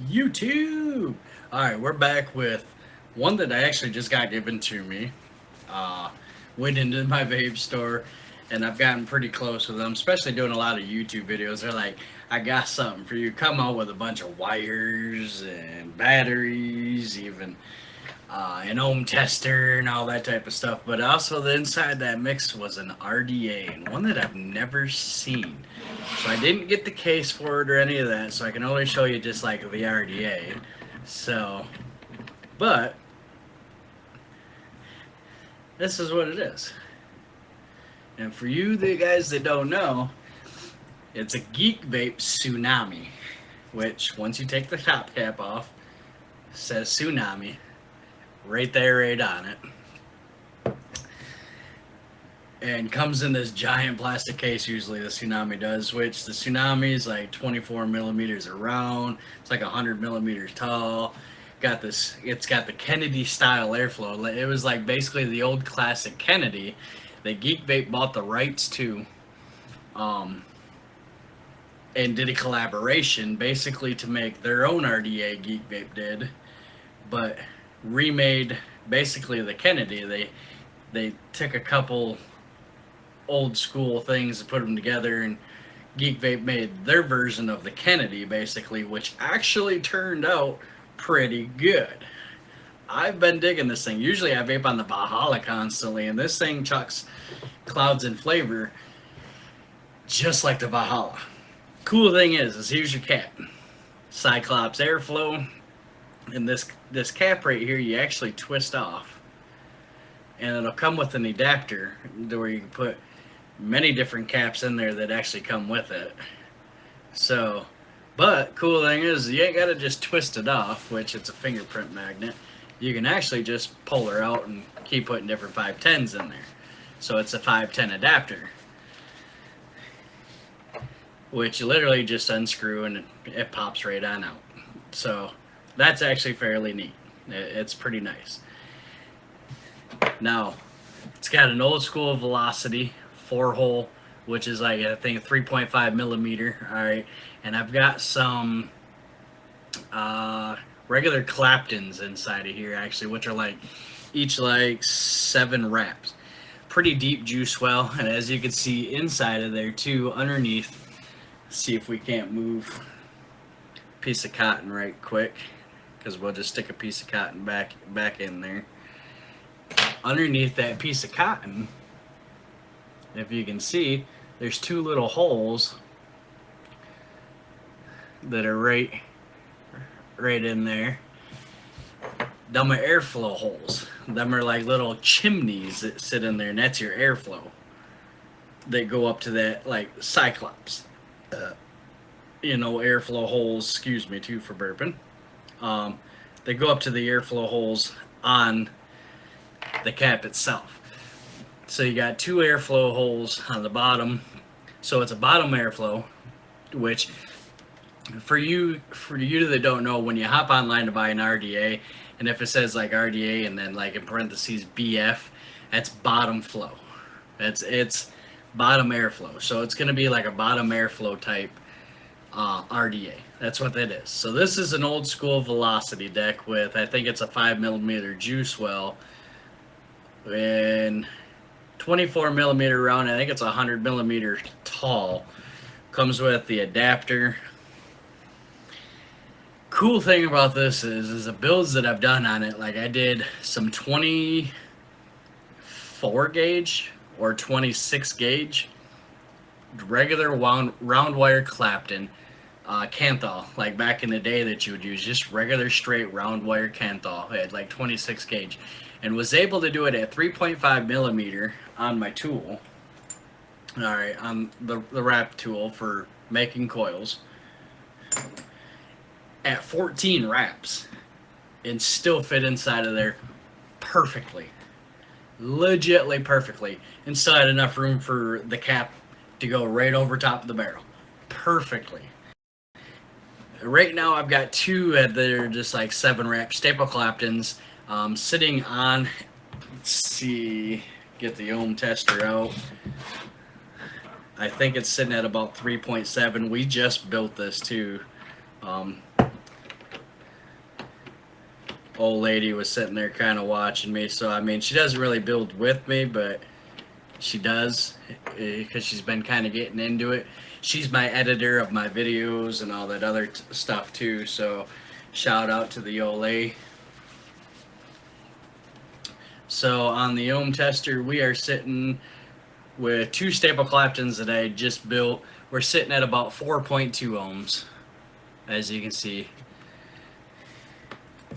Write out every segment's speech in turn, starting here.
YouTube. All right, we're back with one that I actually just got given to me. Uh, Went into my vape store, and I've gotten pretty close with them, especially doing a lot of YouTube videos. They're like, "I got something for you." Come out with a bunch of wires and batteries, even an ohm tester and all that type of stuff. But also, the inside that mix was an RDA, and one that I've never seen. So I didn't get the case for it or any of that, so I can only show you just like the RDA. So, but this is what it is. And for you, the guys that don't know, it's a Geek Vape Tsunami, which once you take the top cap off, says Tsunami right there, right on it. And comes in this giant plastic case. Usually the Tsunami does, which the Tsunami is like 24 millimeters around. It's like 100 millimeters tall. Got this. It's got the Kennedy style airflow. It was like basically the old classic Kennedy. That Geek Vape bought the rights to, um, and did a collaboration basically to make their own RDA. Geek Vape did, but remade basically the Kennedy. They took a couple old school things and put them together, and Geek Vape made their version of the Kennedy basically, which actually turned out pretty good. I've been digging this thing. Usually I vape on the Valhalla constantly, and this thing chucks clouds and flavor just like the Valhalla. Cool thing is here's your cap. Cyclops airflow, and this cap right here you actually twist off, and it'll come with an adapter where you can put many different caps in there that actually come with it. So, but cool thing is you ain't got to just twist it off, which it's a fingerprint magnet. You can actually just pull her out and keep putting different 510s in there. So it's a 510 adapter, which you literally just unscrew and it pops right on out. So that's actually fairly neat. It's pretty nice. Now, it's got an old school velocity 4 hole, which is like I think 3.5 millimeter. All right, and I've got some regular Claptons inside of here actually, which are like each like 7 wraps. Pretty deep juice well, and as you can see inside of there too, underneath. See if we can't move a piece of cotton right quick, because we'll just stick a piece of cotton back in there. Underneath that piece of cotton, if you can see, there's 2 little holes that are right in there. Them are airflow holes. Them are like little chimneys that sit in there, and that's your airflow. They go up to that like Cyclops. Airflow holes. Excuse me too for burping. Um, they go up to the airflow holes on the cap itself. So you got 2 airflow holes on the bottom. So it's a bottom airflow, which for you that don't know, when you hop online to buy an RDA, and if it says like RDA and then like in parentheses BF, that's bottom flow. It's bottom airflow. So it's going to be like a bottom airflow type RDA. That's what that is. So this is an old school velocity deck with, I think it's a 5 millimeter juice well and 24 millimeter round. I think it's 100 millimeter tall. Comes with the adapter. Cool thing about this is the builds that I've done on it. Like I did some 24 gauge or 26 gauge regular round wire Clapton Canthal, like back in the day that you would use just regular straight round wire Canthal. I had like 26 gauge, and was able to do it at 3.5 millimeter on my tool. All right, on the wrap tool for making coils at 14 wraps, and still fit inside of there perfectly, legitly perfectly, and still had enough room for the cap to go right over top of the barrel, perfectly. Right now, I've got 2 that are just like 7 wrap staple Claptons sitting on. Let's see, get the ohm tester out. I think it's sitting at about 3.7. We just built this too. old lady was sitting there kind of watching me. So I mean, she doesn't really build with me, but she does because she's been kind of getting into it. She's my editor of my videos and all that other stuff too. So shout out to the old lady. So on the ohm tester, we are sitting with two staple Claptons that I just built. We're sitting at about 4.2 ohms, as you can see.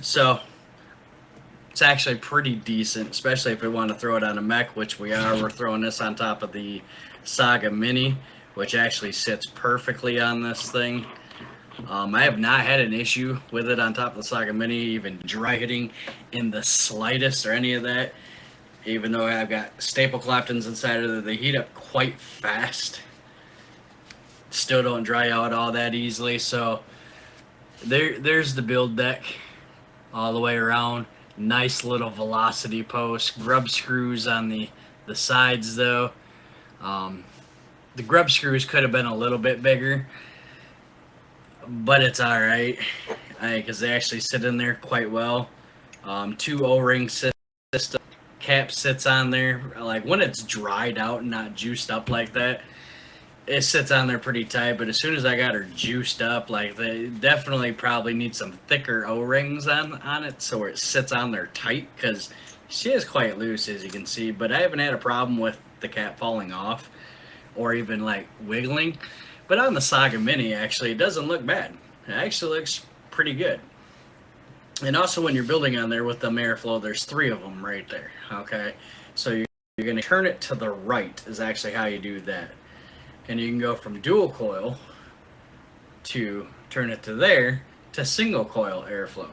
So it's actually pretty decent, especially if we want to throw it on a mech, which we are. We're throwing this on top of the Saga Mini, which actually sits perfectly on this thing. I have not had an issue with it on top of the Saga Mini, even dry hitting in the slightest or any of that. Even though I've got staple Claptons inside of it, they heat up quite fast. Still don't dry out all that easily. So there's the build deck all the way around. Nice little velocity post. Grub screws on the sides though. The grub screws could have been a little bit bigger, but it's all right because they actually sit in there quite well. Two O-ring system. Cap sits on there. Like when it's dried out and not juiced up like that, it sits on there pretty tight. But as soon as I got her juiced up, like they definitely probably need some thicker O-rings on it so it sits on there tight because she is quite loose as you can see. But I haven't had a problem with the cap falling off or even like wiggling. But on the Saga Mini, actually, it doesn't look bad. It actually looks pretty good. And also when you're building on there with the airflow, there's three of them right there, okay? So you're going to turn it to the right is actually how you do that. And you can go from dual coil to turn it to there to single coil airflow.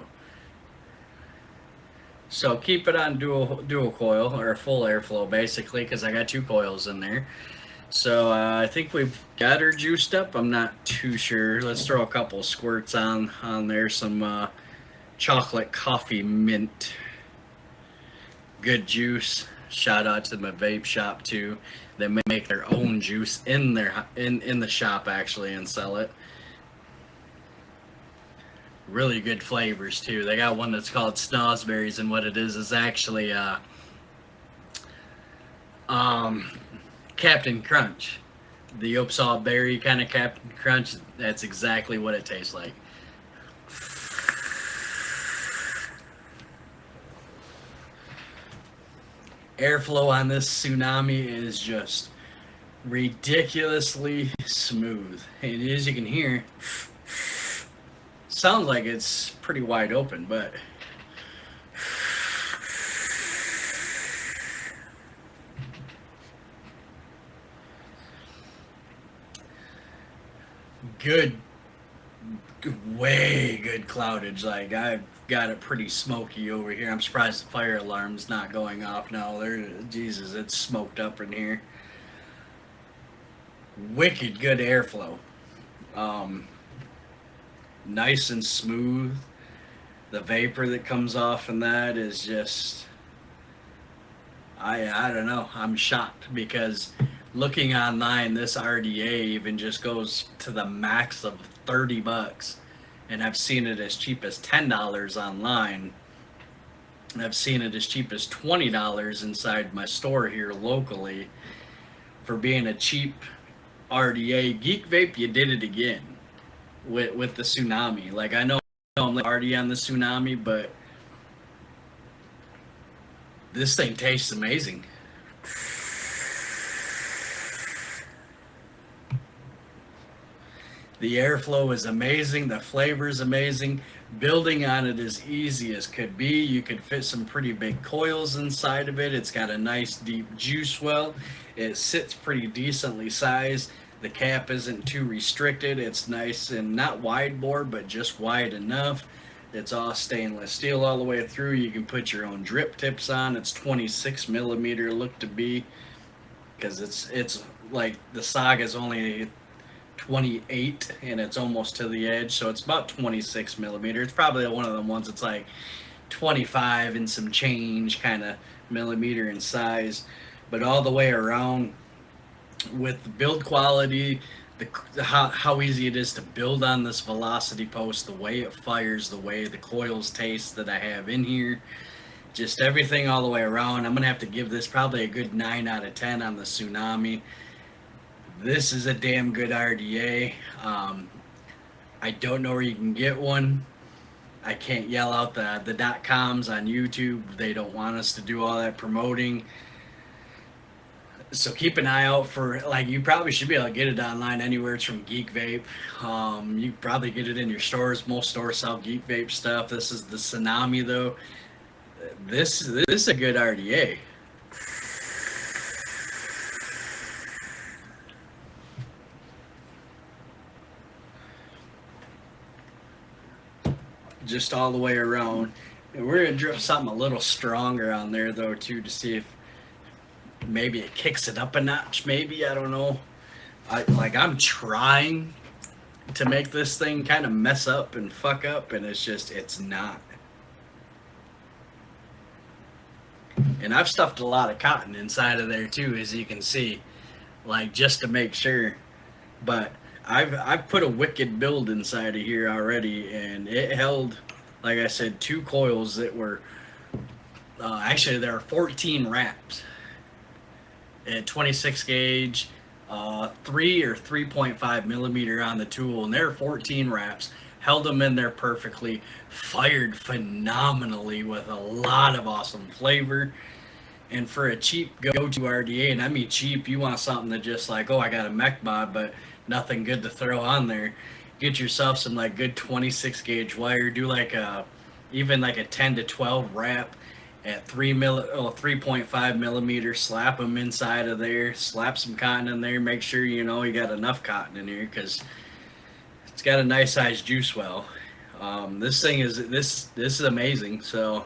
So keep it on dual coil or full airflow basically because I got two coils in there. So I think we've got her juiced up. I'm not too sure. Let's throw a couple squirts on there. Some chocolate coffee mint. Good juice. Shout out to my vape shop too. They make their own juice in the shop actually and sell it. Really good flavors too. They got one that's called snozberries, and what it is actually Captain Crunch. The Opsal berry kind of Captain Crunch. That's exactly what it tastes like. Airflow on this Tsunami is just ridiculously smooth. And as you can hear, sounds like it's pretty wide open, but good, way good cloudage. Like I've got it pretty smoky over here. I'm surprised the fire alarm's not going off now. Jesus, it's smoked up in here. Wicked good airflow. Nice and smooth. The vapor that comes off in that is just, I don't know. I'm shocked because looking online, this RDA even just goes to the max of $30, and I've seen it as cheap as $10 online. And I've seen it as cheap as $20 inside my store here locally. For being a cheap RDA, Geek Vape, you did it again with the Tsunami. Like I know I'm like already on the Tsunami, but this thing tastes amazing. The airflow is amazing. The flavor is amazing. Building on it is easy as could be. You could fit some pretty big coils inside of it. It's got a nice deep juice well. It sits pretty decently sized. The cap isn't too restricted. It's nice and not wide bore, but just wide enough. It's all stainless steel all the way through. You can put your own drip tips on. It's 26 millimeter look to be, because it's like the Saga's only 28 and it's almost to the edge, so it's about 26 millimeter. It's probably one of them ones that's like 25 and some change kind of millimeter in size, but all the way around with the build quality, how easy it is to build on this velocity post, the way it fires, the way the coils taste that I have in here, just everything all the way around. I'm gonna have to give this probably a good 9 out of 10 on the Tsunami. This is a damn good RDA. I don't know where you can get one. I can't yell out the .coms on YouTube. They don't want us to do all that promoting. So keep an eye out for, like, you probably should be able to get it online anywhere. It's from geekvape. You probably get it in your stores. Most stores sell geekvape stuff. This is the Tsunami though. This is a good RDA. Just all the way around. And we're gonna drip something a little stronger on there though too, to see if maybe it kicks it up a notch. Maybe, I don't know. I'm trying to make this thing kind of mess up and fuck up, and it's not. And I've stuffed a lot of cotton inside of there too, as you can see, like, just to make sure. But I've put a wicked build inside of here already, and it held, like I said, 2 coils that were actually there are 14 wraps at 26 gauge, 3 or 3.5 millimeter on the tool, and there are 14 wraps. Held them in there perfectly, fired phenomenally with a lot of awesome flavor. And for a cheap go-to RDA, and I mean cheap, you want something that just like, oh, I got a mech mod, but nothing good to throw on there. Get yourself some like good 26 gauge wire. Do like even like a 10 to 12 wrap at 3.5 millimeters. Slap them inside of there. Slap some cotton in there. Make sure you got enough cotton in here, because it's got a nice sized juice well. This thing is this is amazing. So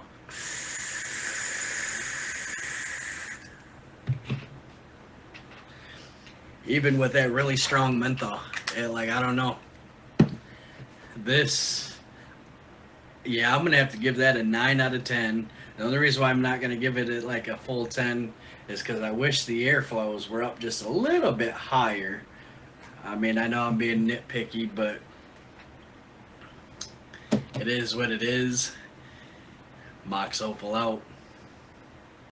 even with that really strong menthol, like, I don't know. This, yeah, I'm gonna have to give that a 9 out of 10. The only reason why I'm not gonna give it like a full 10 is because I wish the airflows were up just a little bit higher. I mean, I know I'm being nitpicky, but it is what it is. Mox Opal out.